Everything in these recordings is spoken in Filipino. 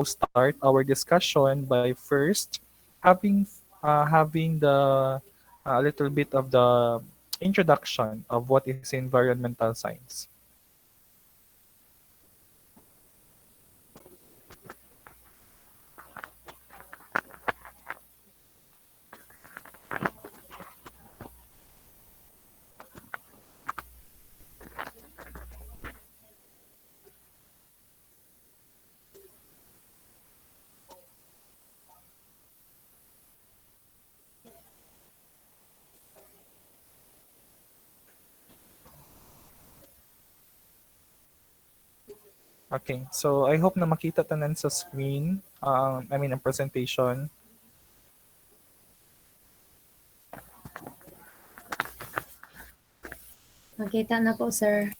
start our discussion by first having having the a little bit of the introduction of what is environmental science. Okay, so I hope na makita tanan sa screen. I mean, ang presentation. Makita na po, sir.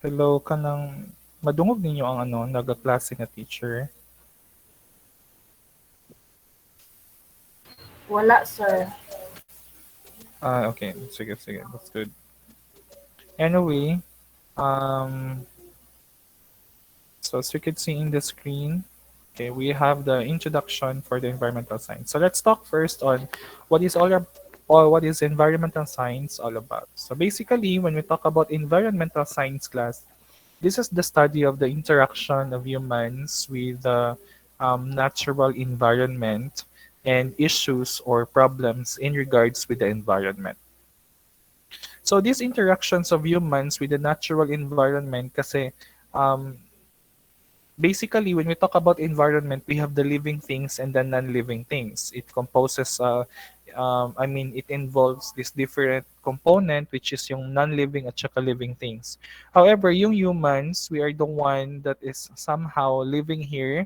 Hello, kanang madungog ninyo ang ano, nagaklase nga teacher. Wala, sir. Okay. Sige, sige. That's good. Anyway, um, so as you can see in the screen, okay, we have the introduction for the environmental science. So let's talk first on what is or what is environmental science all about. So basically, when we talk about environmental science class, this is the study of the interaction of humans with the natural environment and issues or problems in regards with the environment. So these interactions of humans with the natural environment kasi um, basically when we talk about environment, we have the living things and the non-living things. It composes I mean it involves this different component which is yung non-living at saka living things. However, yung humans, we are the one that is somehow living here.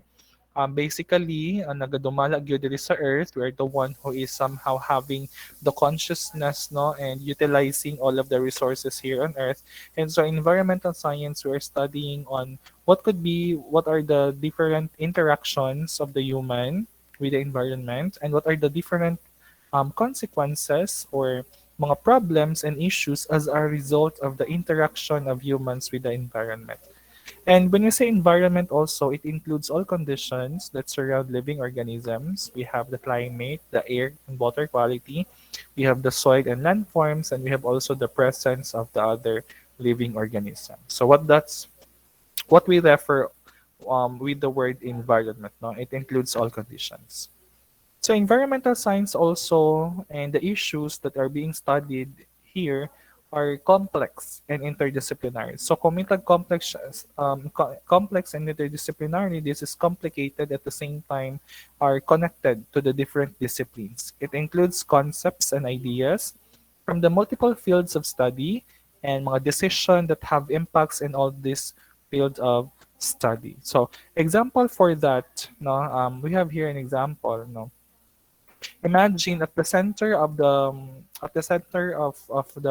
Basically, nagadumala gyud diri sa earth, we are the one who is somehow having the consciousness, no, and utilizing all of the resources here on earth. And so environmental science, we are studying on what are the different interactions of the human with the environment, and what are the different consequences or mga problems and issues as a result of the interaction of humans with the environment. And when we say environment also, it includes all conditions that surround living organisms. We have the climate, the air and water quality. We have the soil and landforms, and we have also the presence of the other living organisms. So what we refer with the word environment. No, it includes all conditions. So environmental science also and the issues that are being studied here are complex and interdisciplinary. So committed complex and interdisciplinary, this is complicated at the same time are connected to the different disciplines. It includes concepts and ideas from the multiple fields of study and mga decision that have impacts in all this field of study. So example for that, no, we have here an example, no. Imagine at the center of the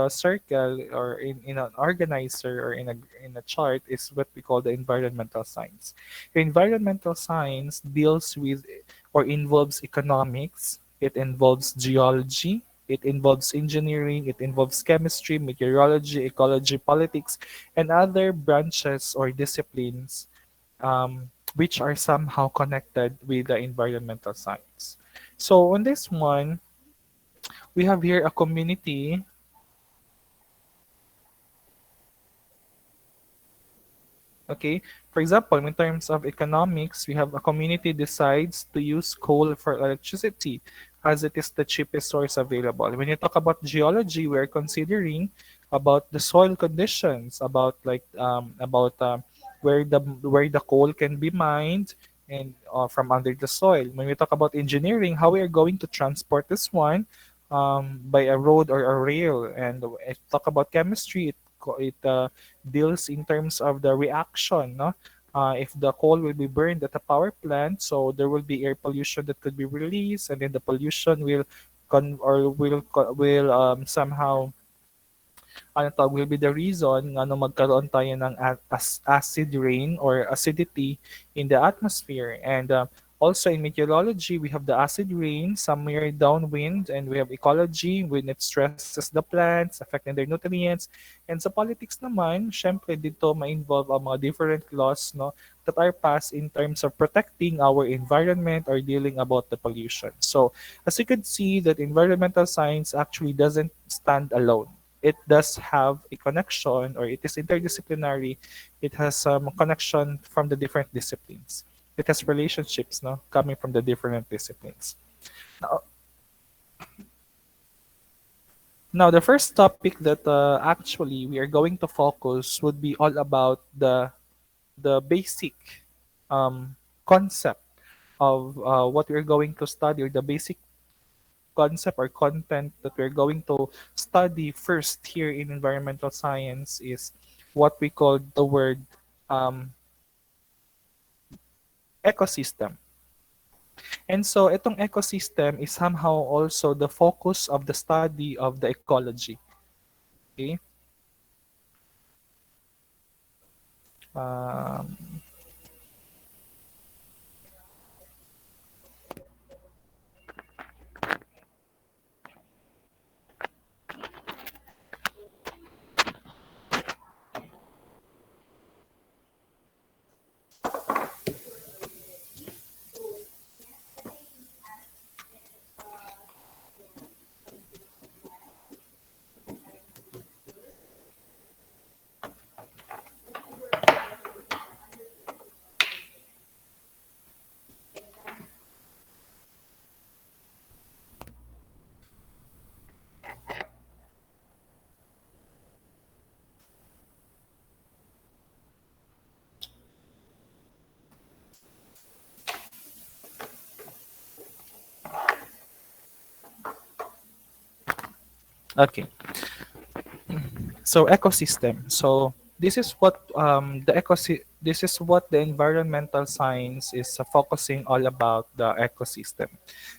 circle or in an organizer or in a chart is what we call the environmental science. Environmental science deals with or involves economics, it involves geology, it involves engineering, it involves chemistry, meteorology, ecology, politics, and other branches or disciplines which are somehow connected with the environmental science. So on this one, we have here a community. Okay, for example, in terms of economics, we have a community decides to use coal for electricity as it is the cheapest source available. When you talk about geology, we are considering about the soil conditions, about where the coal can be mined and from under the soil. When we talk about engineering, how we are going to transport this one by a road or a rail. And if talk about chemistry, it deals in terms of the reaction, no? If the coal will be burned at a power plant, so there will be air pollution that could be released, and then the pollution will somehow ano to, will be the reason nga no magkaroon tayo ng acid rain or acidity in the atmosphere. And also in meteorology, we have the acid rain somewhere downwind, and we have ecology when it stresses the plants, affecting their nutrients. And sa politics naman, syempre dito ma-involve ang mga different laws, no, that are passed in terms of protecting our environment or dealing about the pollution. So as you can see, that environmental science actually doesn't stand alone. It does have a connection, or it is interdisciplinary. It has some connection from the different disciplines. It has relationships, no, coming from the different disciplines. Now, now the first topic that actually we are going to focus would be all about the basic um, concept of what we're going to study, or the basic concept or content that we're going to study first here in environmental science is what we call the word um, ecosystem. And so itong ecosystem is somehow also the focus of the study of the ecology. Okay? Um, okay. So ecosystem. So this is what this is what the environmental science is focusing all about, the ecosystem.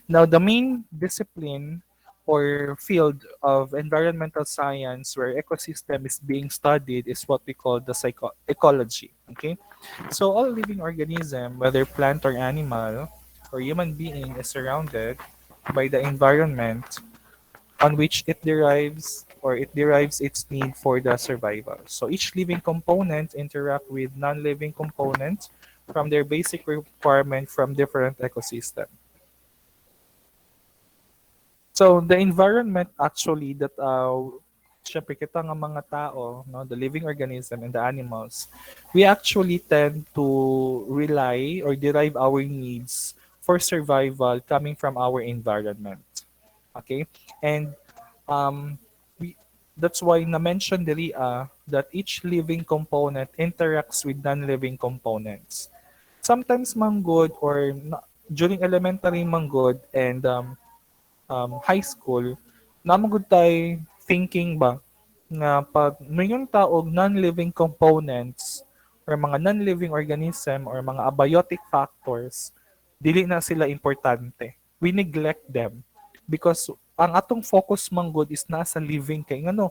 Now the main discipline or field of environmental science where ecosystem is being studied is what we call the ecology. Okay, so all living organism, whether plant or animal or human being, is surrounded by the environment on which it derives its need for the survival. So each living component interact with non-living components from their basic requirement from different ecosystem. So the environment actually that syempre kita nga mga tao, no, the living organism and the animals, we actually tend to rely or derive our needs for survival coming from our environment. Okay? And um, we, that's why na-mention diri that each living component interacts with non-living components. Sometimes manggod or during elementary manggod and high school, namagod tayo thinking ba nga pag mayroon taog non-living components or mga non-living organism or mga abiotic factors, dili na sila importante. We neglect them because ang atong focus manggod is nasa living kay ano,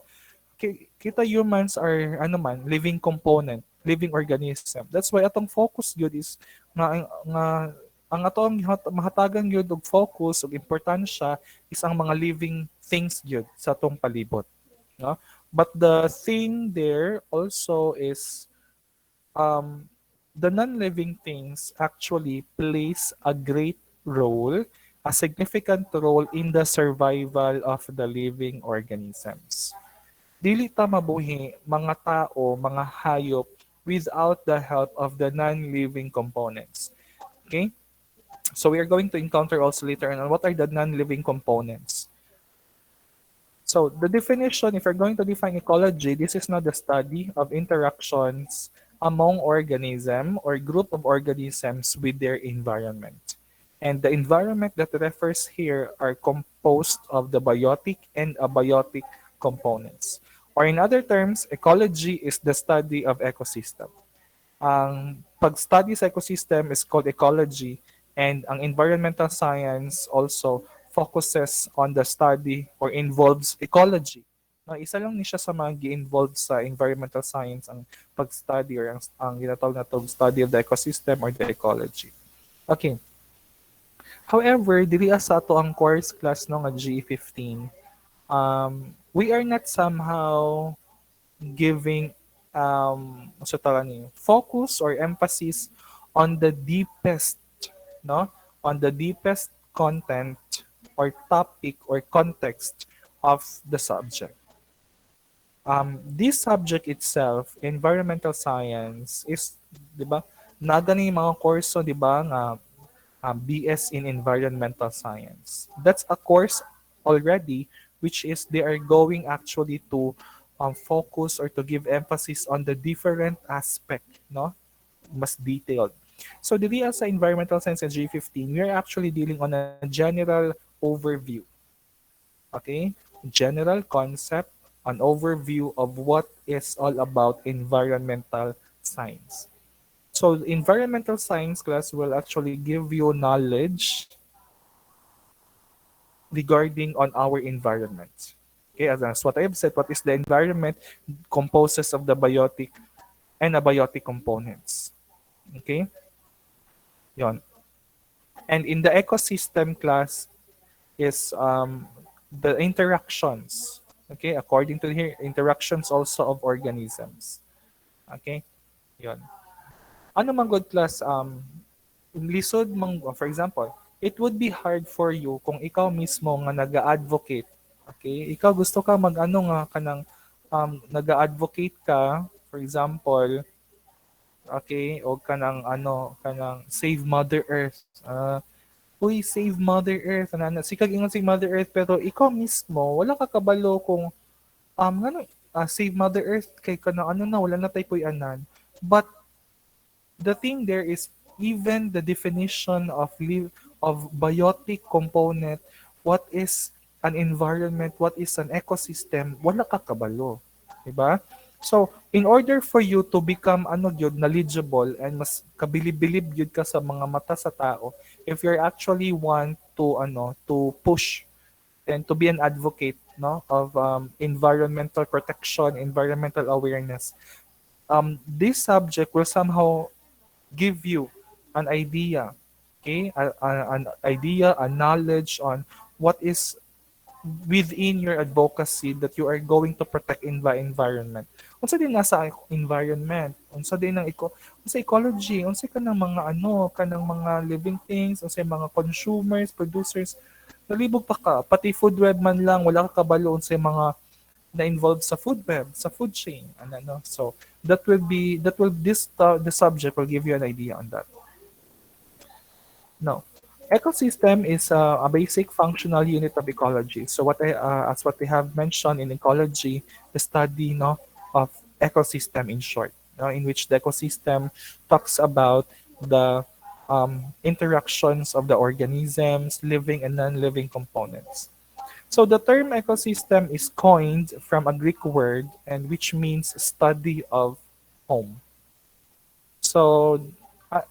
kita humans are ano man living component, living organism. That's why atong focus gyud is nga ang atong mahatagan gyud og focus og importansya is ang mga living things gyud sa atong palibot, no? But the thing there also is um the non-living things actually plays a great role, a significant role in the survival of the living organisms. Dili ta mabuhi mga tao, mga hayop without the help of the non-living components. Okay? So we are going to encounter also later on what are the non-living components. So the definition, if you're going to define ecology, this is not the study of interactions among organism or group of organisms with their environment. And the environment that refers here are composed of the biotic and abiotic components. Or in other terms, ecology is the study of ecosystem. Ang pag-study sa ecosystem is called ecology, and ang environmental science also focuses on the study or involves ecology. Isa lang ni siya sa mga gi-involved sa environmental science ang pag-study or ang ginatawag na to study of the ecosystem or the ecology. Okay. However, diri sa ato ang course class no nga G15, we are not somehow giving sa tawag ni focus or emphasis on the deepest no on the deepest content or topic or context of the subject. This subject itself, environmental science, is, di ba, nagani mga kurso, di ba, nga BS in Environmental Science. That's a course already which is they are going actually to focus or to give emphasis on the different aspect, no? Mas detailed. So, dili sa Environmental Science and G15, we are actually dealing on a general overview. Okay? General concept, an overview of what is all about environmental science. So, environmental science class will actually give you knowledge regarding on our environment. Okay, as what I have said, what is the environment composes of the biotic and abiotic components. Okay, yon. And in the ecosystem class is the interactions. Okay, according to here, interactions also of organisms. Okay, yon. Ano man good class lisod mang for example, it would be hard for you kung ikaw mismo nga nag-advocate. Okay? Ikaw gusto ka mag-ano nga kanang nag-advocate ka, for example, okay, o kanang ano, kanang save Mother Earth. Uy, save Mother Earth. Ano, sikag ingon save Mother Earth pero ikaw mismo wala ka kabalo kung ano, save Mother Earth kay kanang ano na wala na tay puy anan. But the thing there is even the definition of biotic component, what is an environment, what is an ecosystem, wala ka kabalo, di ba? So, in order for you to become ano gyud knowledgeable and mas kabilib-bilib gyud ka sa mga mata sa tao, if you're actually want to to push and to be an advocate no of environmental protection, environmental awareness, this subject will somehow give you an idea, okay, an idea, a knowledge on what is within your advocacy that you are going to protect in the environment. Unsa din nasa environment, unsa din ang unsa ecology, unsa kanang mga kanang mga living things, unsa mga consumers, producers, nalibog pa ka, pati food web man lang wala ka kabalo unsa mga na involved sa food web, sa food chain, ano. So that will the subject will give you an idea on that. No. Ecosystem is a basic functional unit of ecology. So as what we have mentioned in ecology, the study of ecosystem in short, in which the ecosystem talks about the interactions of the organisms, living and non-living components. So the term ecosystem is coined from a Greek word and which means study of home. So a,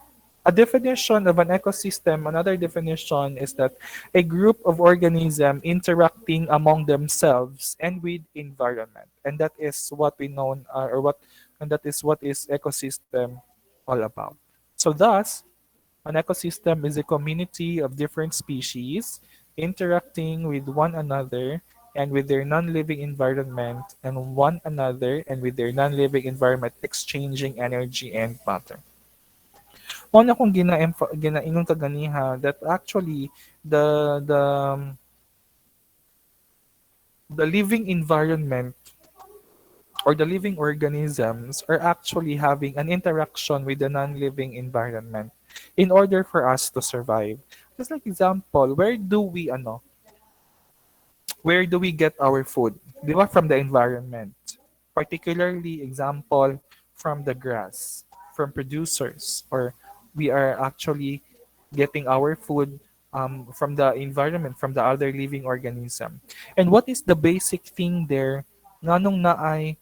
a definition of an ecosystem, another definition is that a group of organisms interacting among themselves and with environment. And that is what we know or what and that is what is ecosystem all about. So thus, an ecosystem is a community of different species interacting with one another and with their non-living environment and one another and with their non-living environment exchanging energy and matter. Mao na kung ginaingon kaganiha that actually the the living environment or the living organisms are actually having an interaction with the non-living environment in order for us to survive. Just like example, where do we get our food? Di ba? From the environment. Particularly example from the grass, from producers, or we are actually getting our food from the environment, from the other living organism. And what is the basic thing there nganong naay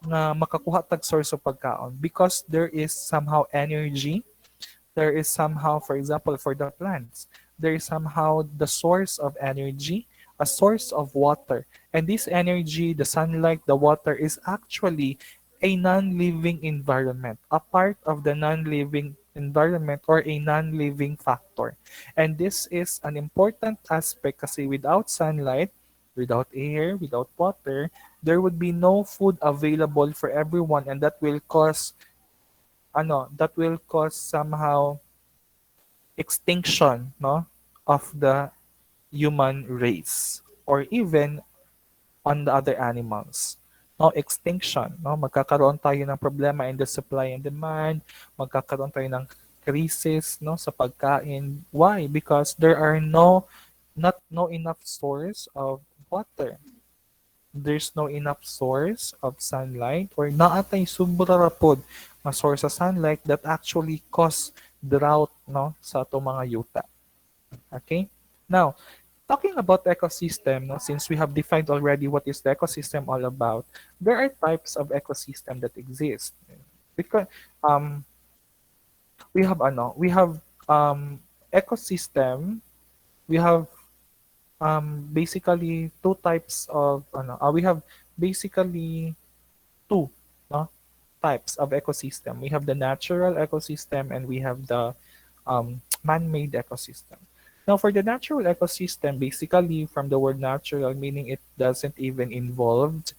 nga makakuha tag source of pagkaon? Because there is somehow energy, there is somehow, for example, for the plants, there is somehow the source of energy a source of water. And this energy, the sunlight, the water, is actually a non-living environment, a part of the non-living environment or a non-living factor. And this is an important aspect kasi without sunlight, without air, without water, there would be no food available for everyone, and that will cause somehow extinction, no, of the human race, or even on the other animals. No, extinction, no, magkakaroon tayo ng problema in the supply and demand, magkakaroon tayo ng crisis, no, sa pagkain. Why? Because there are no enough source of water. There's no enough source of sunlight, or naatay sobra ra pod nga source of sunlight that actually cause drought, no, sa ato mga yuta. Okay? Now, talking about ecosystem, no, since we have defined already what is the ecosystem all about, there are types of ecosystem that exist. Because we have ecosystem, we have basically two types of we have basically two, no, types of ecosystem. We have the natural ecosystem and we have the man-made ecosystem. Now, for the natural ecosystem, basically from the word natural, meaning it doesn't even involve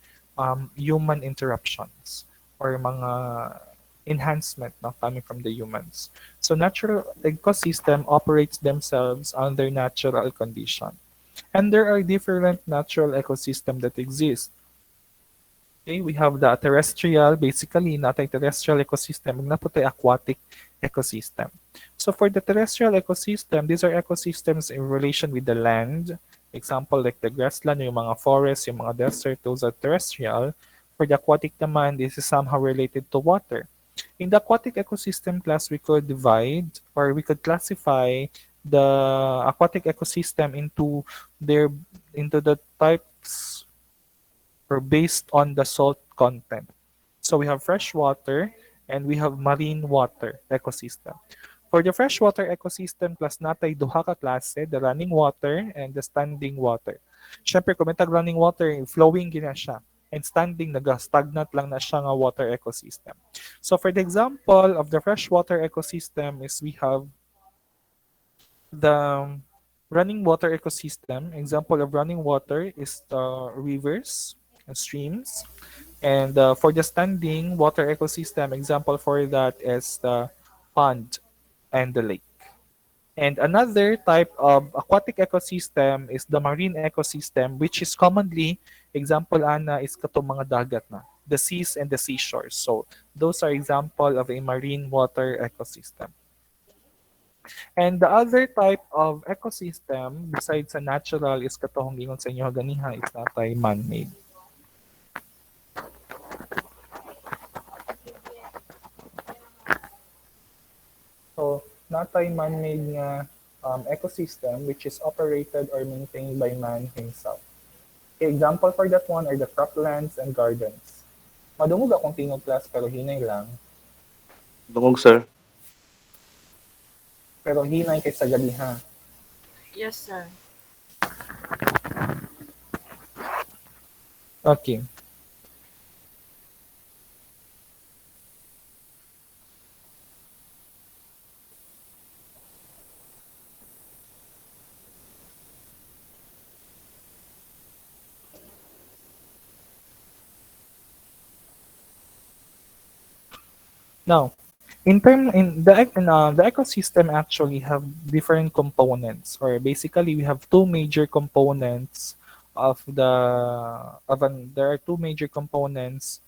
human interruptions or mga enhancement, no, coming from the humans. So natural ecosystem operates themselves under natural condition. And there are different natural ecosystem that exist. Okay, we have the terrestrial, basically natay terrestrial ecosystem, ug naputay aquatic ecosystem. So for the terrestrial ecosystem, these are ecosystems in relation with the land. Example like the grassland, yung mga forests, yung mga desert, those are terrestrial. For the aquatic naman, this is somehow related to water. In the aquatic ecosystem class, we could divide or we could classify the aquatic ecosystem their into the types or based on the salt content. So we have freshwater and we have marine water ecosystem. For the freshwater ecosystem class natay duha ka klase, the running water and the standing water. Syempre kung may running water, flowing gina siya. And standing, naga-stagnant lang na siya nga water ecosystem. So for the example of the freshwater ecosystem is we have the running water ecosystem. Example of running water is the rivers and streams. And for the standing water ecosystem, example for that is the pond and the lake. And another type of aquatic ecosystem is the marine ecosystem, which is commonly, example ana is katong mga dagat na, the seas and the seashores. So those are example of a marine water ecosystem. And the other type of ecosystem besides sa natural is katong gingon sa inyo ganiha is natay man-made. So, natay man-made nga ecosystem which is operated or maintained by man himself. Okay, example for that one are the croplands and gardens. Madungog akong tingog class pero hinay lang. Dungog, sir. Pero hinay kay sa gabi ha. Yes, sir. Okay. Now, the ecosystem actually have different components, or basically we have two major components of the of an there are two major components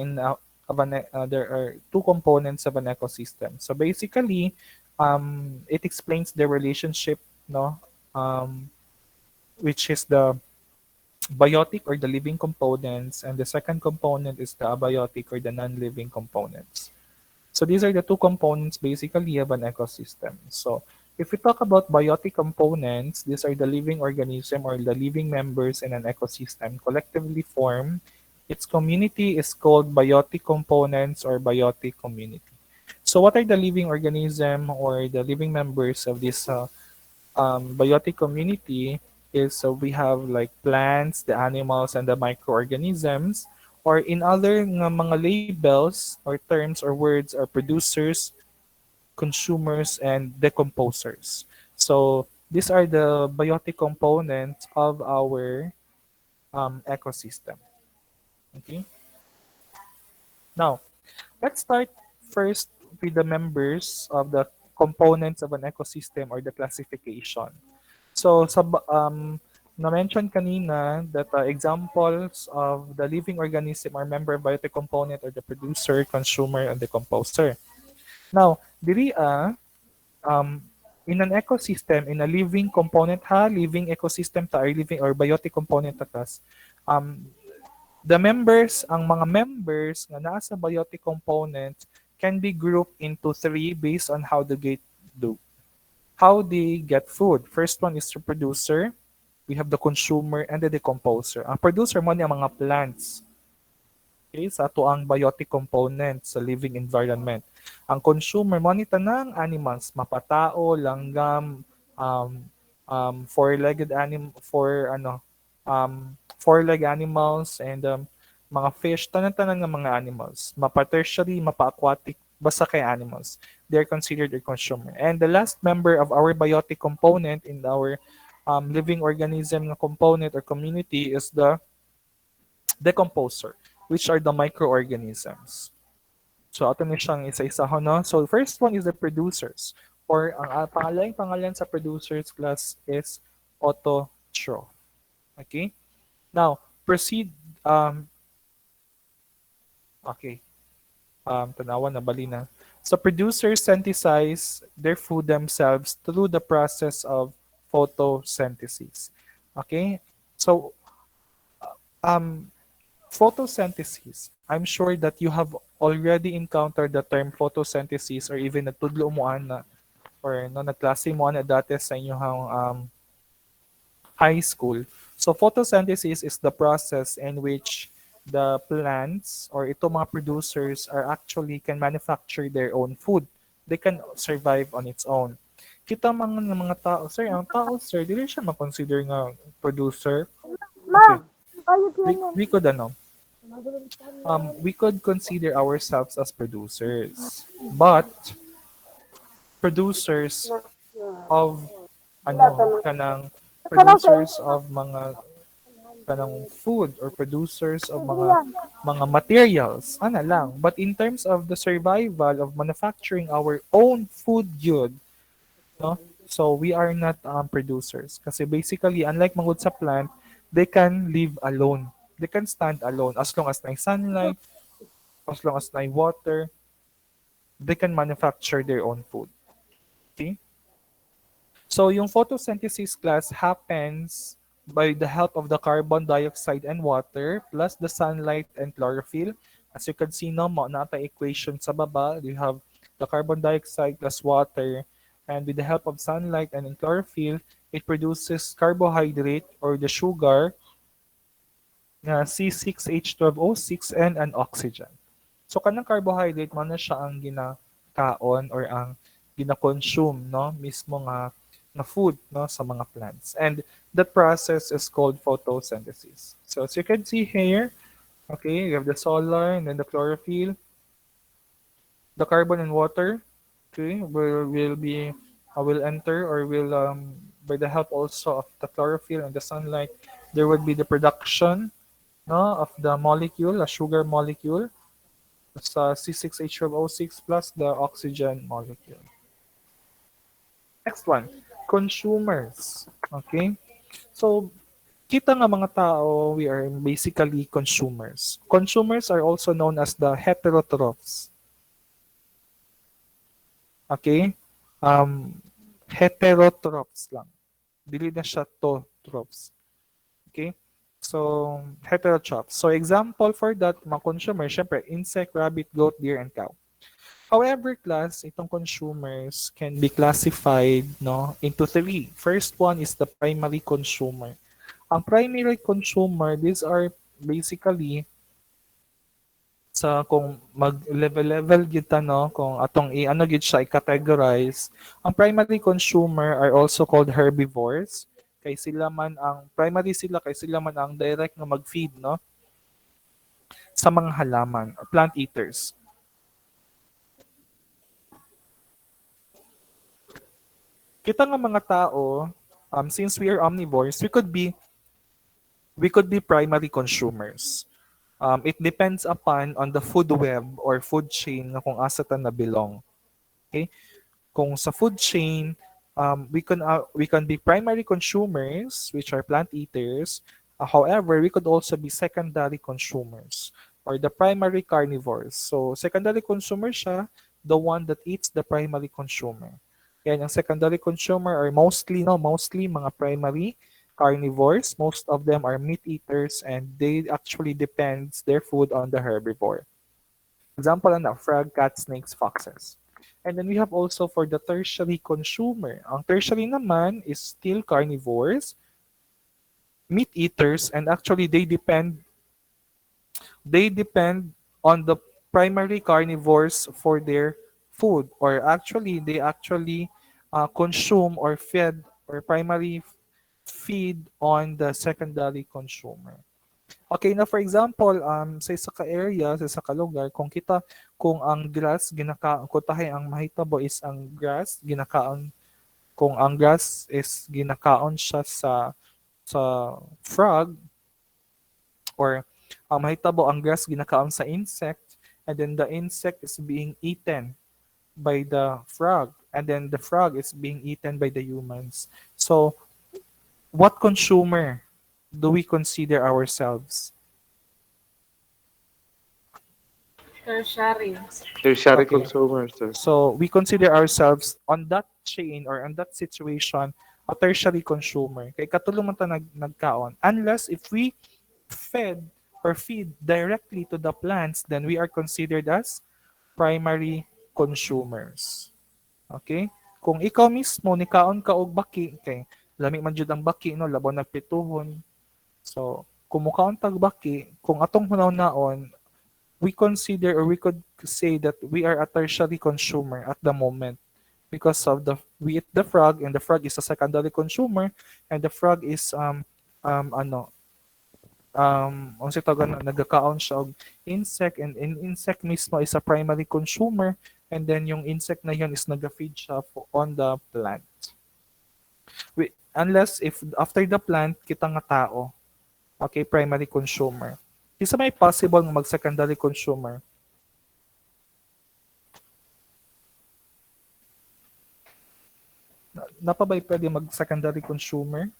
in of an there are two components of an ecosystem. So basically, it explains the relationship, no, which is the biotic or the living components, and the second component is the abiotic or the non-living components. So these are the two components basically of an ecosystem. So if we talk about biotic components, these are the living organism or the living members in an ecosystem collectively form. Its community is called biotic components or biotic community. So what are the living organism or the living members of this biotic community? is we have like plants, the animals, and the microorganisms, or in other nga mga labels or terms or words are producers, consumers, and decomposers. So these are the biotic components of our ecosystem. Okay. Now let's start first with the members of the components of an ecosystem or the classification. So, na-mention kanina that examples of the living organism are member biotic component or the producer, consumer, and the composer. Now, diri um, in an ecosystem, in a living component living ecosystem ta or living or biotic component ta kas, um, ang mga members nga naa sa biotic component can be grouped into three based on do how they get food. First one is the producer, we have the consumer, and the decomposer. Ang producer mo niya mga plants. Okay, sa ato ang biotic component sa living environment. Ang consumer mo ni tanang animals, mapatao, langgam, um, four-leg animals, and mga fish, tanan-tanan ng mga animals. Mapa-tertiary, mapa-aquatic, basta kay animals. They're considered a consumer. And the last member of our biotic component in our living organism na component or community is the decomposer, which are the microorganisms. So, ato ni siyang isa-isa ho, no? So, first one is the producers. Or, ang pangalan sa producers class is autotroph. Okay? Now, proceed, okay, tanawan na bali na. So, producers synthesize their food themselves through the process of photosynthesis. Okay? So, um, photosynthesis, I'm sure that you have already encountered the term photosynthesis or even natudlo mo ana or no naklase mo ana dati sa inyong high school. So photosynthesis is the process in which the plants or ito mga producers are actually can manufacture their own food. They can survive on its own. Kita mga tao, sir, ang tao, sir, dili siya ma-consider nga producer. Okay. We could we could consider ourselves as producers, but producers of kanang producers of mga kanang food or producers of mga materials ana lang, but in terms of the survival of manufacturing our own food yun, no, so we are not producers kasi basically unlike mangod sa plant, they can live alone, they can stand alone as long as na sunlight, as long as na water, they can manufacture their own food. Okay? So yung photosynthesis class happens by the help of the carbon dioxide and water plus the sunlight and chlorophyll. As you can see no, mo na equation sa baba, you have the carbon dioxide plus water, and with the help of sunlight and chlorophyll, it produces carbohydrate or the sugar na C6H12O6 and an oxygen. So kanang carbohydrate mo na siya ang ginakaon or ang gina-consume no mismo nga na food no sa mga plants. And that process is called photosynthesis. So as you can see here, okay, you have the solar and then the chlorophyll, the carbon and water, okay, will enter or will by the help also of the chlorophyll and the sunlight, there would be the production no of the molecule, a sugar molecule, sa C6H12O6 plus the oxygen molecule. Next one, consumers. Okay? So, kita nga mga tao, we are basically consumers. Consumers are also known as the heterotrophs. Okay? Heterotrophs lang. Dili na siya to trophs. Okay? So, heterotrophs. So, example for that, mga consumer, syempre, insect, rabbit, goat, deer, and cow. However, class, itong consumers can be classified no, into three. First one is the primary consumer. Ang primary consumer, these are basically sa kung mag-level kita no, kung atong ano gid siya i-categorize, ang primary consumer are also called herbivores. kay sila man ang primary sila kay sila man ang direct nga mag-feed no sa mga halaman, plant eaters. Kita nga mga tao, since we are omnivores, we could be primary consumers. It depends upon on the food web or food chain nga kung asa ta na belong. Okay? Kung sa food chain, we can be primary consumers, which are plant eaters. However, we could also be secondary consumers or the primary carnivores. So, secondary consumer siya, the one that eats the primary consumer. Yan, ang secondary consumer are mostly, no, mostly mga primary carnivores. Most of them are meat eaters and they actually depends their food on the herbivore. Example na frog, cat, snakes, foxes. And then we have also for the tertiary consumer. Ang tertiary naman is still carnivores, meat eaters, and actually they depend on the primary carnivores for their food, or actually they actually consume or fed or primary feed on the secondary consumer. Okay, na for example, sa isa ka area, sa isa ka lugar, kung ang grass kung tahay ang mahitabo is ang grass ginakaon, kung ang grass is ginakaon siya sa frog, or ang mahitabo ang grass ginakaon sa insect, and then the insect is being eaten by the frog, and then the frog is being eaten by the humans. So, what consumer do we consider ourselves? Tertiary. Tertiary Okay. consumer, sir. So we consider ourselves on that chain or on that situation a tertiary consumer. Kay katulong man ta nagkaon. Unless if we fed or feed directly to the plants, then we are considered as primary consumers. Okay? Kung ikaw mismo nikaon ka og baki, kay lami man jud ang baki no, labaw nagpituhon. So, kung mukaon tag baki, kung atong hunaw-naon, we consider or we could say that we are a tertiary consumer at the moment because of the we eat the frog, and the frog is a secondary consumer, and the frog is ano unsa tawag na, nagakaon siya og insect, and in insect mismo is a primary consumer, and then yung insect na yun is naga-feed siya on the plant. Unless if after the plant kita nga tao, okay, primary consumer. Isa may possible nga mag-secondary consumer. Napabay pwede mag-secondary consumer?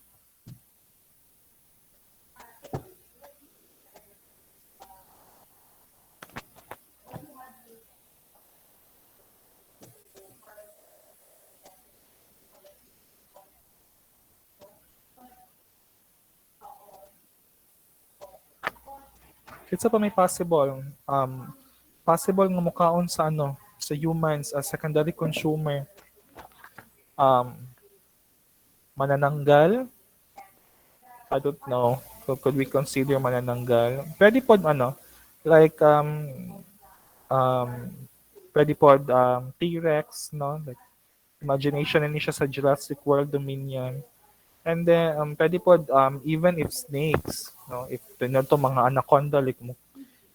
Kitsa pa may possible nga mukaon sa sa humans as secondary consumer, um, manananggal. I don't know. Could we consider manananggal? Pwede pod like um, pwede pod T-Rex, no? Like, imagination na ni siya sa Jurassic World Dominion. And then pwede pod even if snakes, no? If to mga anaconda like no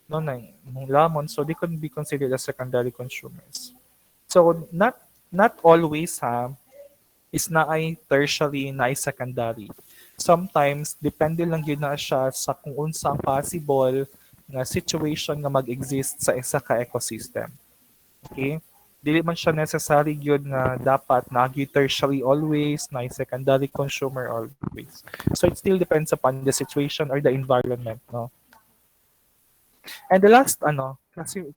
na mong lamon, so they could be considered as secondary consumers. So not always is na ay tertiary na ay secondary. Sometimes depende lang yun na siya sa kung unsa ang possible nga situation nga mag-exist sa isa ka ecosystem. Okay? Dili man siya necessary yun nga dapat na tertiary always, na secondary consumer always. So it still depends upon the situation or the environment, no? And the last kasi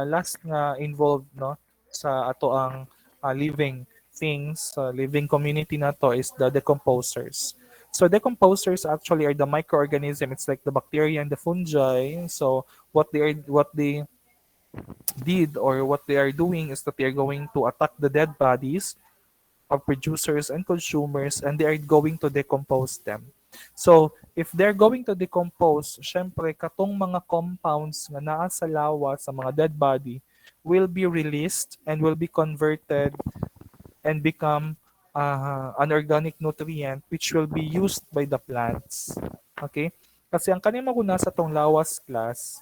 last nga involved no sa ato ang living things, living community na to is the decomposers. So decomposers actually are the microorganism. It's like the bacteria and the fungi. So what they did or what they are doing is that they are going to attack the dead bodies of producers and consumers, and they are going to decompose them. So, if they're going to decompose, syempre, katong mga compounds nga naa sa lawa sa mga dead body will be released and will be converted and become anorganic nutrient which will be used by the plants. Okay? Kasi ang kanimo maguna sa tong lawas class,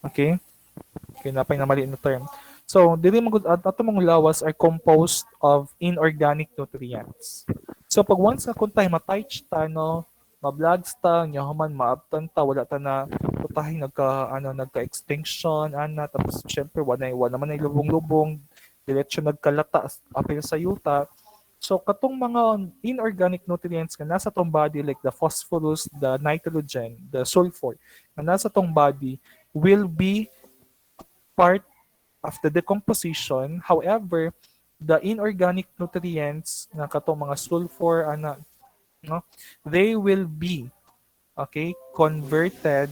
okay? Kinapay na mali na term. So, dili mo ato mong lawas are composed of inorganic nutrients. So, pag once na kung tayo matouch ta, no, mablags ta, nya human maabtan ta, wala ta na putahin nagka-extinction, tapos syempre wala naman ay lubong-lubong, diretso nagkalata apil sa yuta. So, katong mga inorganic nutrients nga nasa tong body like the phosphorus, the nitrogen, the sulfur, na nasa tong body will be part of the decomposition. However, the inorganic nutrients na katong mga sulfur no, they will be converted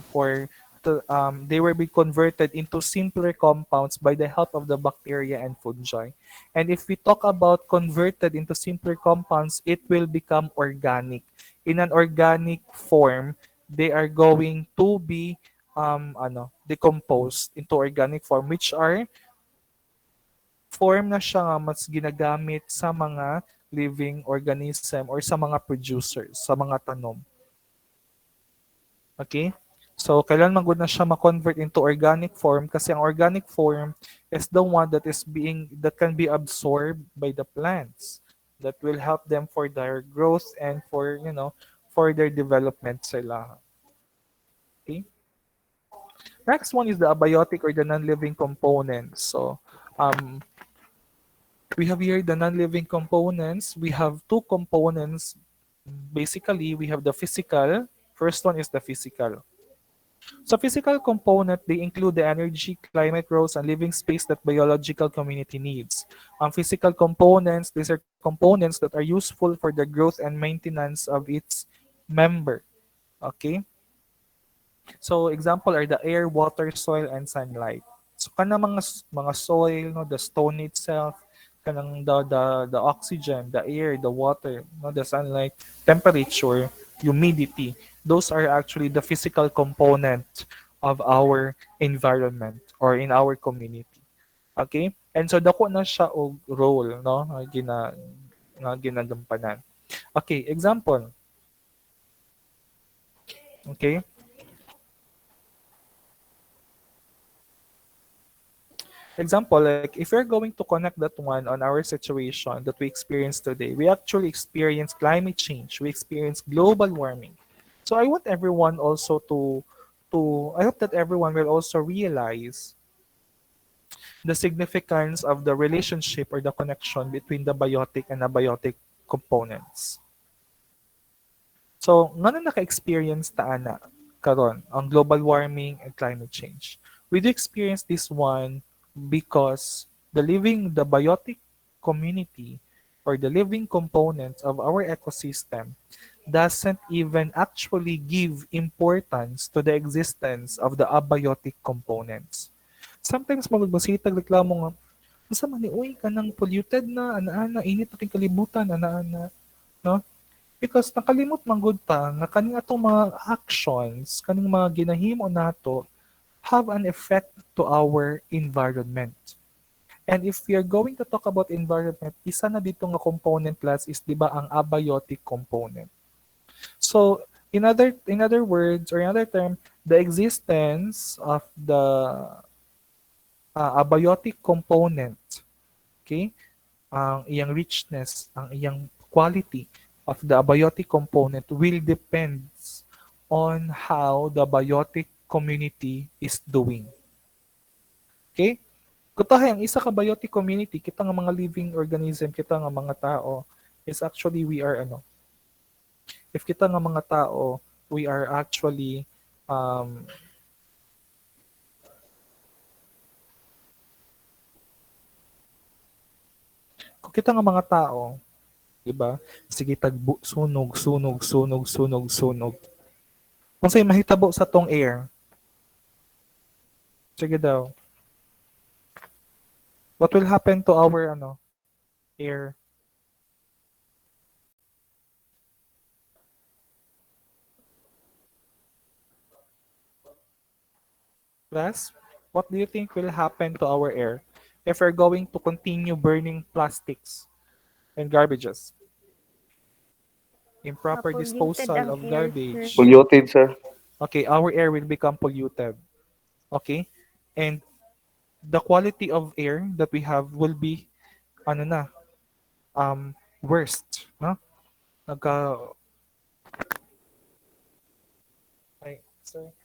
they will be converted into simpler compounds by the help of the bacteria and fungi. And if we talk about converted into simpler compounds, it will become organic. In an organic form, they are going to be decomposed into organic form, which are form na siya nga mas ginagamit sa mga living organism or sa mga producers, sa mga tanom. Okay? So, kailan magud na siya ma-convert into organic form kasi ang organic form is the one that can be absorbed by the plants that will help them for their growth and for their development sila. Okay? Next one is the abiotic or the non-living components. So, we have here the non-living components. We have two components. Basically, we have the physical. First one is the physical. So physical component, they include the energy, climate growth, and living space that biological community needs. Physical components, these are components that are useful for the growth and maintenance of its member. Okay? So example are the air, water, soil, and sunlight. So kanang mga soil, no, the stone itself, kanang the oxygen, the air, the water, no, the sunlight, temperature, humidity. Those are actually the physical component of our environment or in our community. Okay? And so dako na siya og role, no, nga ginagampanan. Okay, example. Okay? Example, like if we're going to connect that one on our situation that we experience today, we actually experience climate change, we experience global warming. So I want everyone also to I hope that everyone will also realize the significance of the relationship or the connection between the biotic and abiotic components. So, nga na naka-experience ta ana karon ang global warming and climate change. We do experience this one because the biotic community or the living components of our ecosystem doesn't even actually give importance to the existence of the abiotic components. Sometimes magbasitag reklamo nga, "Asa man ni uy kanang polluted na ana-ana init aking kalibutan ana-ana." No? Because nakalimot man gud ta nga kaning atong mga actions, kaning mga ginahimo nato have an effect to our environment. And if we are going to talk about environment, isa na dito nga component class is 'di ba ang abiotic component. So in other words or in other term, the existence of the abiotic component, okay? Ang iyang richness, ang iyang quality of the abiotic component will depends on how the biotic community is doing. Okay? Kutahay ang isa ka biotic community, kita nga mga living organism, kita nga mga tao, is actually we are if kita nga mga tao, we are actually um, kung kita nga mga tao, 'di ba? Sige tagbo sunog, sunog, sunog, sunog, sunog. Kung sa'yo mahitabo sa tong air, sige daw, what will happen to our air? Plus, what do you think will happen to our air? if we're going to continue burning plastics and garbages, improper Polluted disposal ang of air, sir. garbage, Polluted, sir. okay, our air will become polluted. Okay? And the quality of air that we have will be ano na, worst, no? Nagka ay, sorry.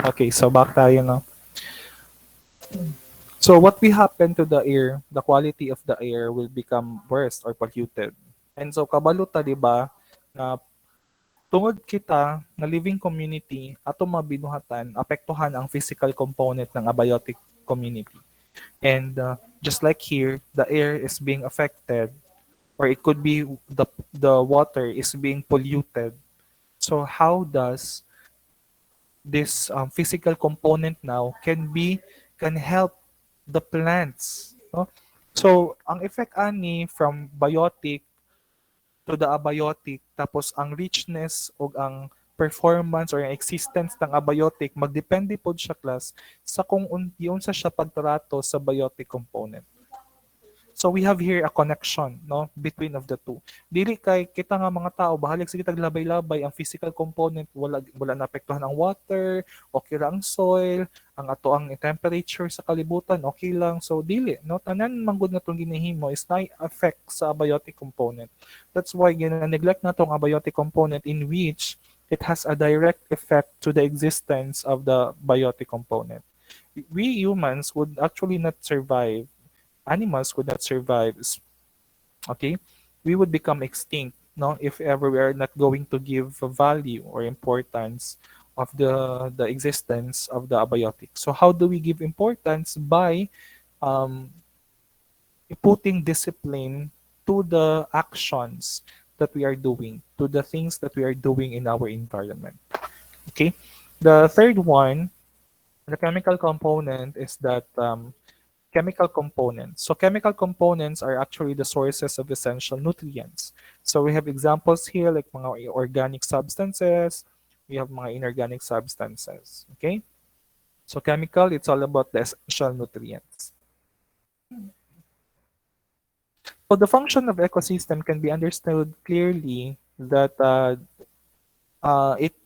Okay, so back tayo, no? So what will happen to the air, the quality of the air will become worse or polluted. And so kabaluta, di ba, na tungod kita na living community ato mabinuhatan, apektuhan ang physical component ng abiotic community. And just like here, the air is being affected, or it could be the water is being polluted. So how does this physical component now can help the plants, no? So ang effect ani from biotic to the abiotic, tapos ang richness o ang performance or ang existence ng abiotic magdepende pod siya class sa kung unsa siya pagtrato sa biotic component. So we have here a connection, no, between of the two. Dili kay kita nga mga tao bahalag sige taglabay-labay ang physical component, wala naapektuhan ang water, okay lang ang soil, ang ato ang temperature sa kalibutan okay lang. So dili, no, tanan manggod nga tong ginahimo is na affect sa abiotic component. That's why gina-neglect na tong abiotic component, in which it has a direct effect to the existence of the biotic component. We humans would actually not survive, animals could not survive, okay, we would become extinct, no, if ever we are not going to give a value or importance of the existence of the abiotic. So how do we give importance? By um, putting discipline to the actions that we are doing, to the things that we are doing in our environment. Okay, the third one, the chemical component, is that chemical components. So chemical components are actually the sources of essential nutrients. So we have examples here like mga organic substances, we have mga inorganic substances. Okay? So chemical, it's all about the essential nutrients. So the function of ecosystem can be understood clearly that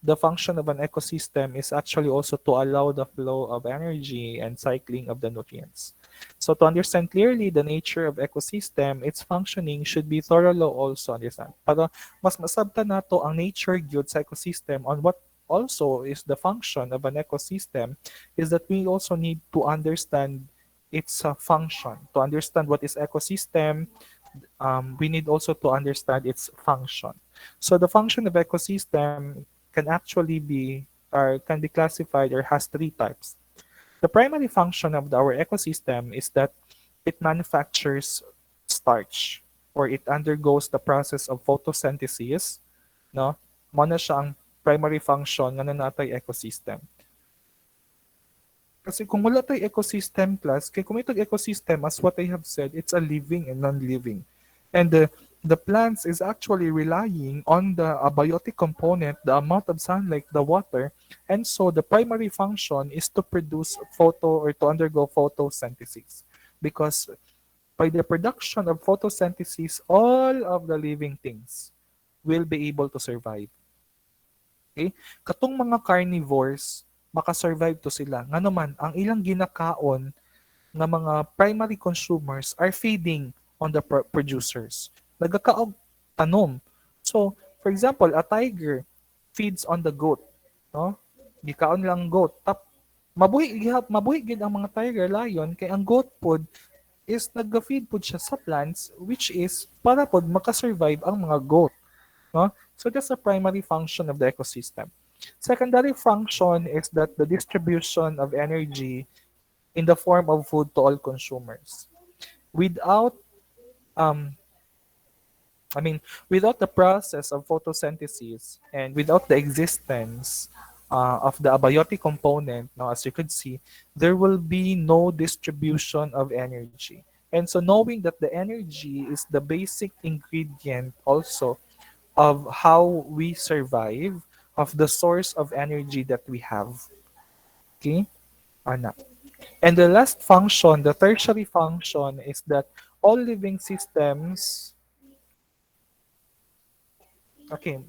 the function of an ecosystem is actually also to allow the flow of energy and cycling of the nutrients. So to understand clearly the nature of ecosystem, its functioning should be thoroughly also understand. Para mas masabtan nato ang nature gyud sa ecosystem on what also is the function of an ecosystem is that we also need to understand its function. To understand what is ecosystem, we need also to understand its function. So the function of ecosystem can actually be or can be classified or has three types. The primary function of our ecosystem is that it manufactures starch or it undergoes the process of photosynthesis, no? Mo na siya ang primary function ng natay ecosystem. Kasi kung wala tayo ecosystem class, kaya kung itong ecosystem, as what I have said, it's a living and non-living. And the plants is actually relying on the biotic component, the amount of sunlight, the water, and so the primary function is to produce photo or to undergo photosynthesis. Because by the production of photosynthesis, all of the living things will be able to survive. Okay? Katong mga carnivores, makasurvive to sila. Nga naman, ang ilang ginakaon nga mga primary consumers are feeding on the producers. Nagkakaog tanom. So, for example, a tiger feeds on the goat, no? Gikaon lang goat. Mabuhi gid ang mga tiger lion kay ang goat pod is nag-feed pod siya sa plants which is para pod makasurvive ang mga goat, no? So that's the primary function of the ecosystem. Secondary function is that the distribution of energy in the form of food to all consumers. Without um, I mean, without the process of photosynthesis and without the existence of the abiotic component, now as you could see, there will be no distribution of energy. And so knowing that the energy is the basic ingredient also of how we survive, of the source of energy that we have. Okay? Ana. And the last function, the tertiary function, is that all living systems, okay,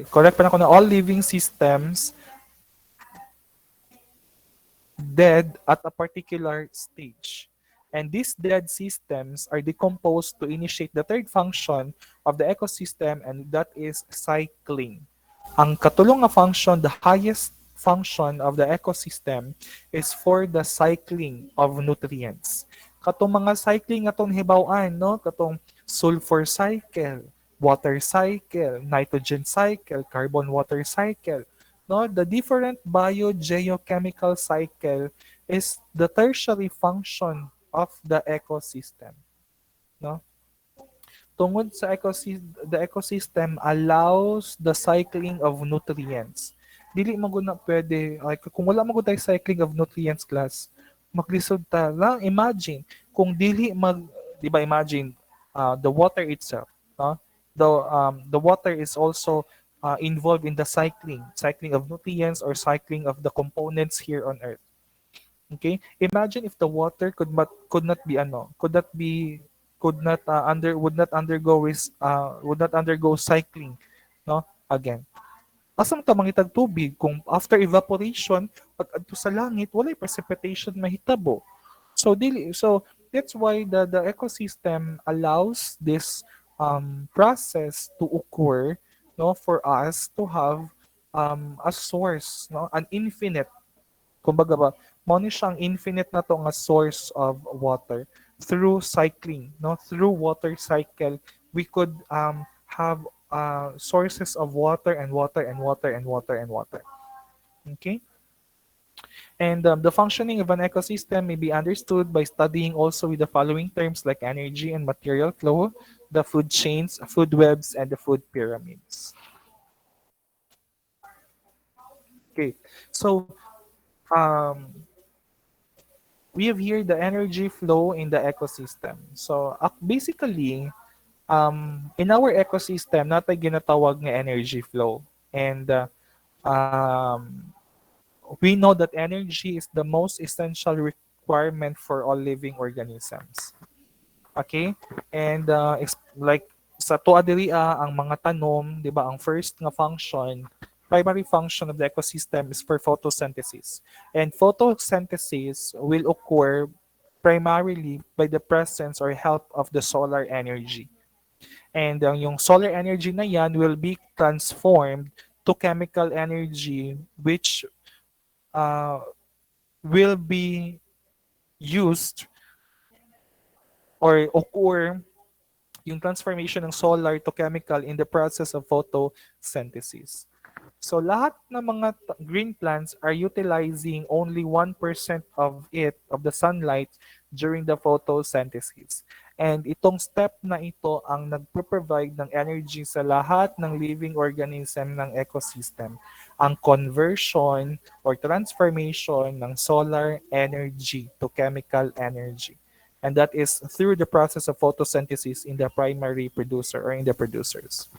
correct pa na ako na all living systems dead at a particular stage. And these dead systems are decomposed to initiate the third function of the ecosystem, and that is cycling. Ang katulong nga function, the highest function of the ecosystem is for the cycling of nutrients. Katong mga cycling atong hibaw-an, no? Katong sulfur cycle, water cycle, nitrogen cycle, carbon water cycle. No, the different biogeochemical cycle is the tertiary function of the ecosystem. No? Tungod sa the ecosystem allows the cycling of nutrients. Dili mo guna pwede, like, kung wala mo tayo cycling of nutrients class, maglisod ta lang. Imagine, kung dili di ba imagine, the water itself, no? The water is also involved in the cycling of nutrients or cycling of the components here on Earth. Okay? Imagine if the water could not be could not would not undergo would not undergo cycling, no? Again. Asam ta mangitag tubig kung after evaporation pag adto sa langit walay precipitation mahitabo. So that's why the ecosystem allows this process to occur, no, for us to have a source, no, an infinite, kumbaga ba, mo ni siyang infinite na to nga source of water through cycling, no, through water cycle we could have sources of water and water and water and water and water. Okay. And the functioning of an ecosystem may be understood by studying also with the following terms like energy and material flow, the food chains, food webs, and the food pyramids. Okay, so we have here the energy flow in the ecosystem. So basically, in our ecosystem, natay ginatawag nga energy flow. And we know that energy is the most essential requirement for all living organisms. Okay? And like sa tuwa diri ang mga tanom, 'di ba, ang first nga function, primary function of the ecosystem is for photosynthesis. And photosynthesis will occur primarily by the presence or help of the solar energy. And yung solar energy na yan will be transformed to chemical energy which uh, will be used or occur yung transformation ng solar to chemical in the process of photosynthesis. So lahat ng mga green plants are utilizing only 1% of it, of the sunlight during the photosynthesis. And itong step na ito ang nagpo-provide ng energy sa lahat ng living organism ng ecosystem. Ang conversion or transformation ng solar energy to chemical energy. And that is through the process of photosynthesis in the primary producer or in the producers.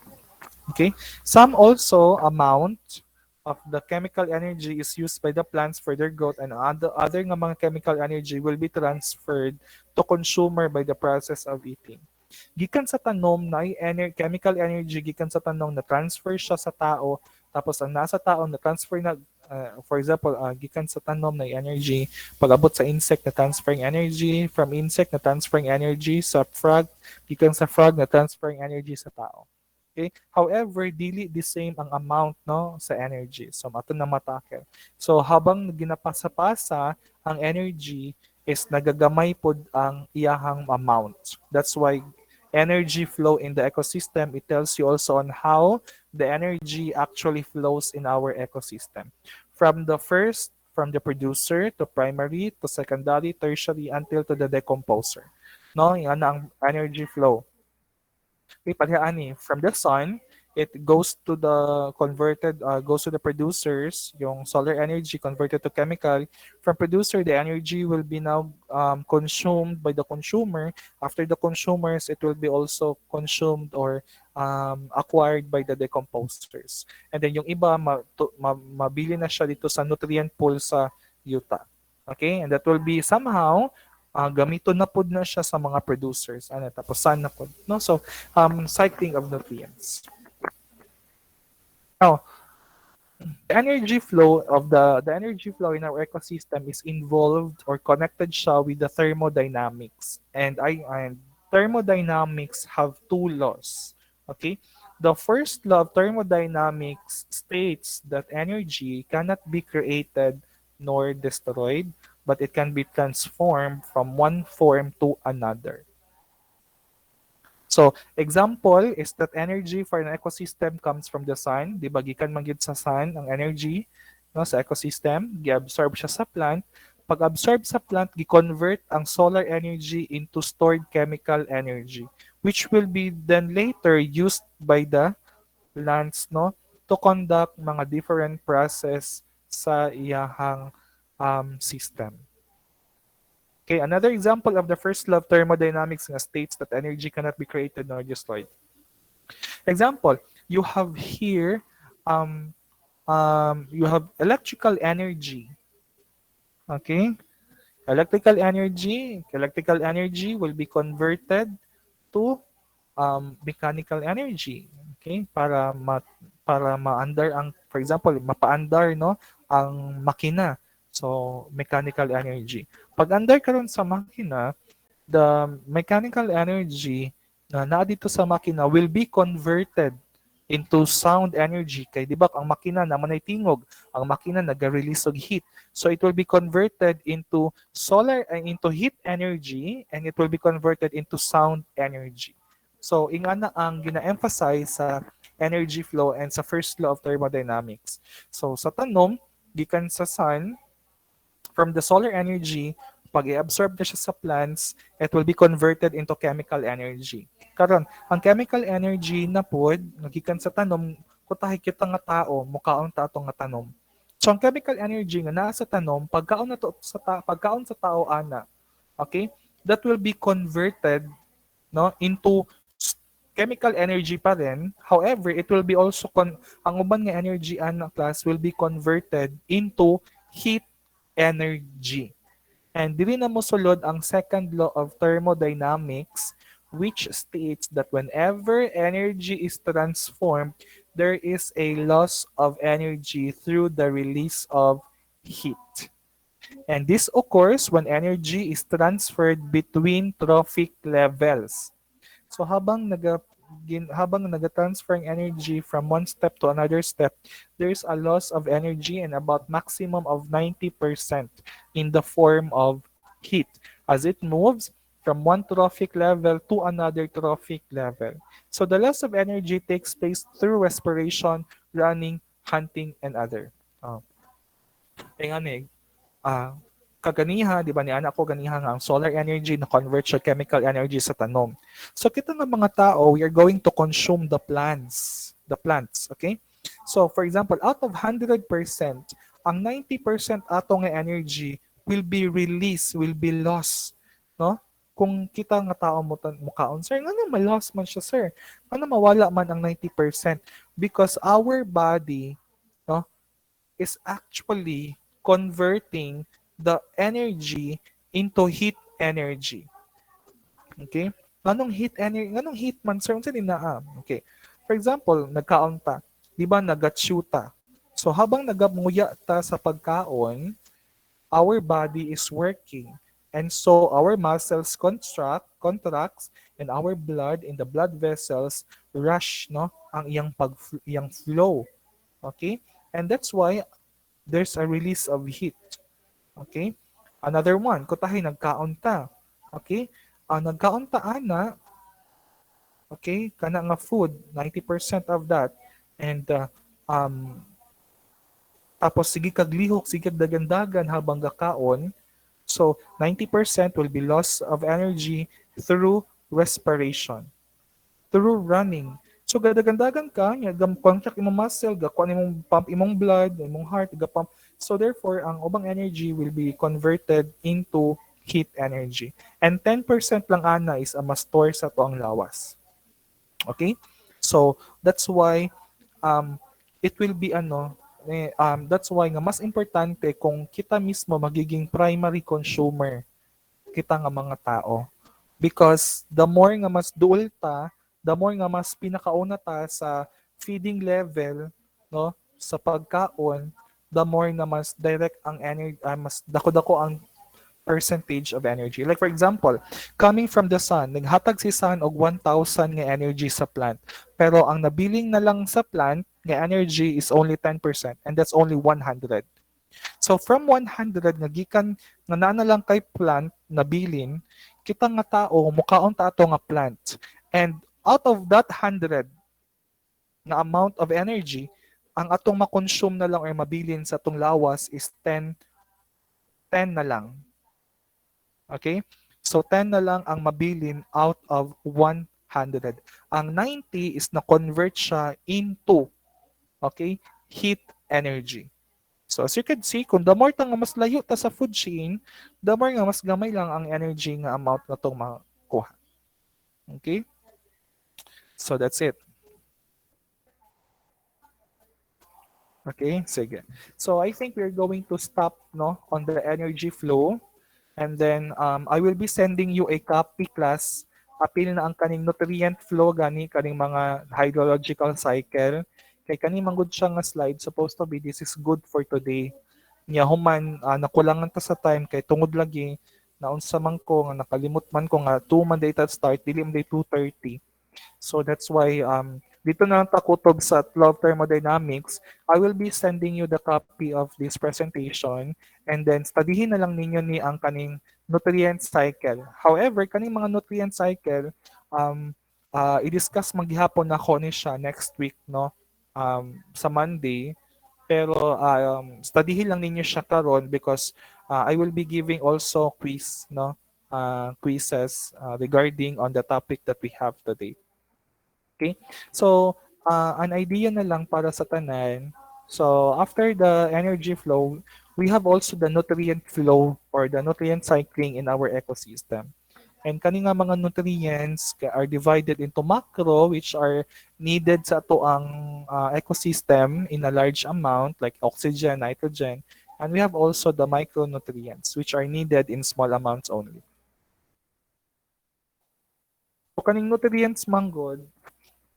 Okay. Some also amount of the chemical energy is used by the plants for their growth, and other nga mga chemical energy will be transferred to consumer by the process of eating. Gikan sa tanom na chemical energy gikan sa tanom na transfer siya sa tao, tapos ang nasa tao na transfer na for example, gikan sa tanom na energy, pag-abot sa insect na transferring energy, from insect na transferring energy sa frog, gikan sa frog na transferring energy sa tao. Okay? However, dili the same ang amount no sa energy. So mato na matakel. So habang ginapasa-pasa ang energy is nagagamay pod ang iyahang amount. That's why energy flow in the ecosystem, it tells you also on how the energy actually flows in our ecosystem. From the producer to primary to secondary, tertiary until to the decomposer. No, yan ang energy flow. Ani, from the sun, it goes to the producers, yung solar energy converted to chemical. From producer, the energy will be now consumed by the consumer. After the consumers, it will be also consumed or acquired by the decomposers. And then yung iba, mabili na siya dito sa nutrient pool sa yuta. Okay? And that will be somehow gamito na pod na siya sa mga producers. Ano, tapos na pod. No? So, cycling of nutrients. Now, the energy flow in our ecosystem is involved or connected siya with the thermodynamics. And thermodynamics have two laws. Okay? The first law of thermodynamics states that energy cannot be created nor destroyed, but it can be transformed from one form to another. So, example is that energy for an ecosystem comes from the sun. Di ba, gikan man gyud sa sun ang energy no, sa ecosystem, gi-absorb siya sa plant. Pag-absorb sa plant, gi-convert ang solar energy into stored chemical energy, which will be then later used by the plants no, to conduct mga different process sa iyahang system. Okay, another example of the first law of thermodynamics nga states that energy cannot be created nor destroyed. Example, you have here, you have electrical energy. Okay, electrical energy will be converted to mechanical energy. Okay, para maandar ang, for example, mapaandar no ang makina. So, mechanical energy. Pag andar karon sa makina, the mechanical energy na dito sa makina will be converted into sound energy. Kay di ba ang makina naman ay tingog, ang makina nag-release og heat. So it will be converted into into heat energy, and it will be converted into sound energy. So ingana ang gina-emphasize sa energy flow and sa first law of thermodynamics. So sa tanom, gikan sa sun, from the solar energy, pag i-absorb na siya sa plants, it will be converted into chemical energy. Karon, ang chemical energy na pod, nagikan sa tanom, kutahi kita nga tao, mukaon ta atong nga tanom. So ang chemical energy nga naa sa tanom, pagkaon sa tao ana, okay? That will be converted no into chemical energy pa rin. However, it will be also ang uban nga energy ana class will be converted into heat energy. And dili na mosulod ang second law of thermodynamics, which states that whenever energy is transformed, there is a loss of energy through the release of heat. And this occurs when energy is transferred between trophic levels. So habang naga-transfer ang energy from one step to another step, there's a loss of energy and about maximum of 90% in the form of heat as it moves from one trophic level to another trophic level. So the loss of energy takes place through respiration, running, hunting, and other. Oh. Kaya nga ah, kaganiha, di ba ni anak ko ganiha nga ang solar energy na convert siya chemical energy sa tanom. So kita ng mga tao, we are going to consume the plants, okay? So for example, out of 100%, ang 90% ato nga energy will be released, will be lost, no? Kung kita nga tao mo mukaon, sir, nga na ma-loss man siya, sir. Ano mawala man ang 90%? Because our body, no, is actually converting the energy into heat energy. Okay? Nganong heat man sir unsa din naa? Okay. For example, nagkaon ta, di ba nagatsyuta. So habang nagamuya ta sa pagkaon, our body is working. And so our muscles contracts and our blood in the blood vessels rush no ang iyang flow. Okay? And that's why there's a release of heat. Okay? Another one, kutahay nagkaon ta. Okay? Nagkaon ta ana, okay? Kana nga food, 90% of that. And um tapos sige kag lihok, sige kag dagandagan habang gakaon. So 90% will be loss of energy through respiration, through running. So gadagandagan ka, nya gam contract imong muscle, gakuan imong pump imong blood, imong heart ga pump. So therefore, ang ubang energy will be converted into heat energy. And 10% lang ana is a ma-store sa tuang lawas. Okay? So that's why um it will be that's why nga mas importante kung kita mismo magiging primary consumer kita nga mga tao. Because the more nga mas duol ta, the more nga mas pinakauna ta sa feeding level, no, sa pagkaon, the more nga mas direct ang energy, mas dako-dako ang percentage of energy. Like for example, coming from the sun, naghatag si sun og 1,000 nga energy sa plant. Pero ang nabiling na lang sa plant nga energy is only 10% and that's only 100. So from 100 nga gikan nga naa na lang kay plant na bilin, kita nga tao mukaon ta ato nga plant. And out of that 100 na amount of energy, ang atong makonsume na lang or mabilin sa atong lawas is 10 na lang. Okay? So 10 na lang ang mabilin out of 100. Ang 90 is na-convert siya into, okay, heat energy. So as you can see, kung the more ta nga mas layo ta sa food chain, the more nga mas gamay lang ang energy nga amount na itong makuha. Okay? So that's it. Okay, sige. So I think we're going to stop no on the energy flow. And then I will be sending you a copy class. Apil na ang kaning nutrient flow gani kaning mga hydrological cycle. Kay kaning manggod siya nga slide supposed to be this is good for today. Nya human nakulangan ta sa time kay tungod lagi naunsa man ko nga nakalimot man ko nga 2 man day start dili man day 2:30. So that's why dito na lang takutob sa Love Thermodynamics. I will be sending you the copy of this presentation and then studyhin na lang ninyo ni ang kaning nutrient cycle. However, kaning mga nutrient cycle, i-discuss maghihapon na ko ni siya next week, no? Sa Monday. Pero studyhin lang ninyo siya karon because I will be giving also quiz, no? Quizzes regarding on the topic that we have today. Okay? So, an idea na lang para sa tanan. So, after the energy flow, we have also the nutrient flow or the nutrient cycling in our ecosystem. And kani nga mga nutrients are divided into macro which are needed sa ato ang ecosystem in a large amount like oxygen, nitrogen, And we have also the micronutrients, which are needed in small amounts only. So kaning nutrients manggod,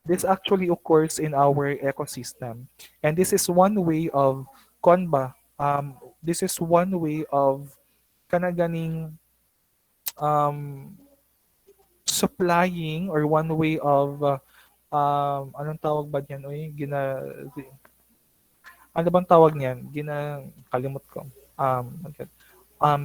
this actually occurs in our ecosystem. And this is one way of konba. This is one way of kanaganing um, supplying or one way of anong tawag ba diyan? Oy, ano bang tawag niyan? Kalimot ko. Okay.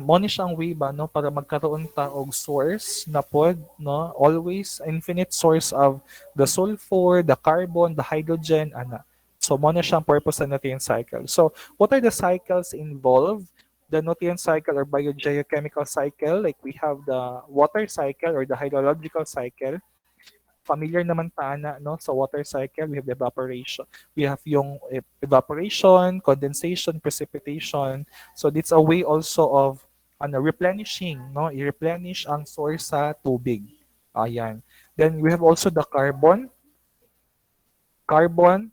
Mo ni siyang way ba no para magkaroon ta og source na pod no always infinite source of the sulfur, the carbon, the hydrogen ana. So mo na siyang purpose sa nutrient cycle. So what are the cycles involved? The nutrient cycle or biogeochemical cycle, like we have the water cycle or the hydrological cycle. Familiar naman ta na no sa water cycle, we have evaporation. We have yung evaporation, condensation, precipitation. So it's a way also of replenishing, no? I-replenish ang source sa tubig. Ayan. Then we have also the carbon. Carbon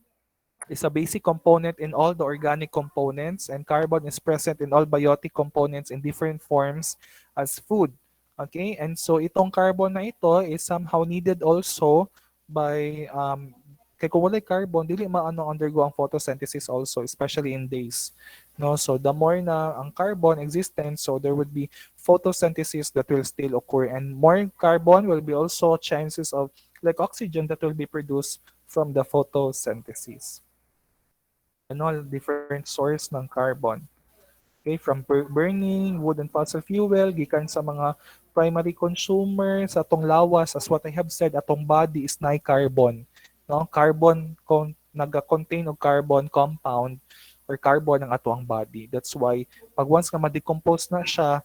is a basic component in all the organic components, and carbon is present in all biotic components in different forms as food. Okay, and so itong carbon na ito is somehow needed also by kay kung walay carbon dili maano undergo ang photosynthesis also, especially in days, no? So the more na ang carbon existent, so there would be photosynthesis that will still occur, and more carbon will be also chances of like oxygen that will be produced from the photosynthesis. Ano, different source ng carbon. Okay, from burning wood and fossil fuel, gikan sa mga primary consumer, sa atong lawas, as what I have said, atong body is na carbon. No? Naga-contain og carbon compound or carbon ang atong body. That's why pag once nga ma-decompose na siya,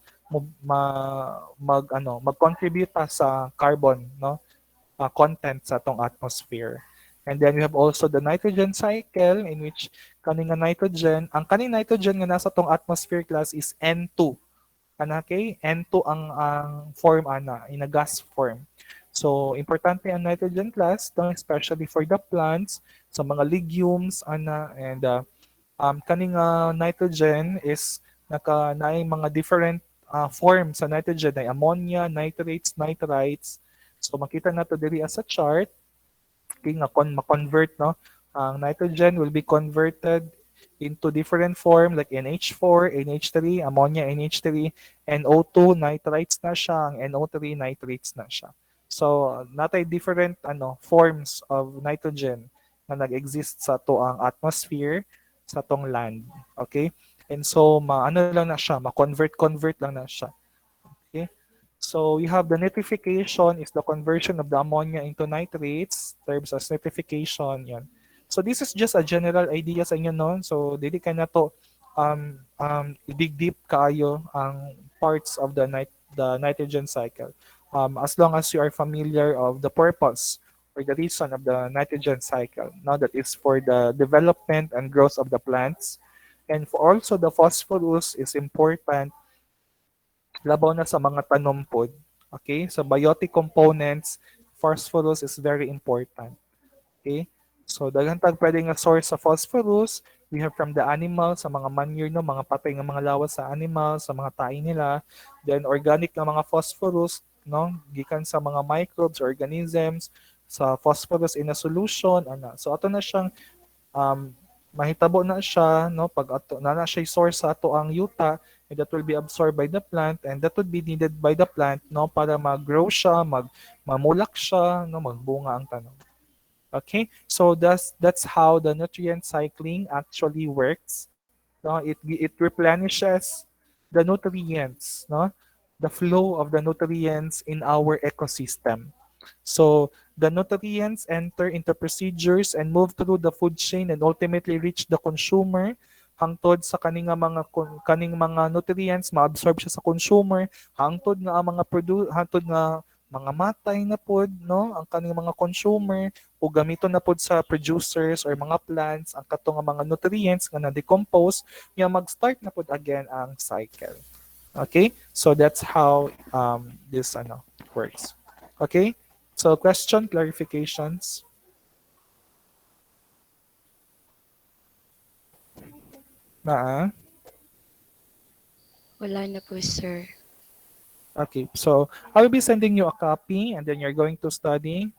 mag-contribute ta sa carbon, no? Content sa atong atmosphere. And then we have also the nitrogen cycle in which kaning nitrogen nga nasa tong atmosphere class is N2. Okay? N2 ang form ana in a gas form. So importante ang nitrogen class, no, especially for the plants, sa mga legumes ana, and kaning nitrogen is naay mga different forms sa nitrogen, ay ammonia, nitrates, nitrites. So makita nato diri as a chart kay nga ma-convert, no, ang nitrogen will be converted into different form like NH4, NH3, ammonia, NH3, NO2 nitrites na siya, ang NO3 nitrates na siya. So natay different forms of nitrogen na nag-exist sa to ang atmosphere, sa tong land. Okay? And so maano lang na siya, ma-convert lang na siya. Okay? So you have the nitrification is the conversion of the ammonia into nitrates, terms as nitrification. Yan. So this is just a general idea sa inyo, no? So dili ka na to dig deep kaayo ang parts of the nitrogen cycle. As long as you are familiar of the purpose or the reason of the nitrogen cycle. Now that is for the development and growth of the plants. And for also the phosphorus is important labaw na sa mga tanom pod. Okay? Sa biotic components, phosphorus is very important. Okay? So daghan tag pwede nga source sa phosphorus, we have from the animals, sa mga manure no, mga patay nga mga lawas sa animals, sa mga tae nila. Then organic nga mga phosphorus, no, gikan sa mga microbes, organisms, sa phosphorus in a solution ana. So ato na siyang um, mahitabo na siya no pag ato na siya source sa ato ang yuta, and that will be absorbed by the plant, and that would be needed by the plant no para mag-grow siya, mamulak siya, no magbunga ang tanom. Okay, so that's how the nutrient cycling actually works. No, it replenishes the nutrients, no, the flow of the nutrients in our ecosystem. So the nutrients enter into procedures and move through the food chain and ultimately reach the consumer. Hangtod sa kaning mga nutrients maabsorb siya sa consumer, hangtod nga mga matay na pod no ang kaning mga consumer, o gamiton na pod sa producers or mga plants ang kato nga mga nutrients nga na-decompose, nga mag-start na pod again ang cycle. Okay? So that's how this works. Okay? So question, clarifications? Na Wala na po, sir. Okay, so I will be sending you a copy and then you're going to study.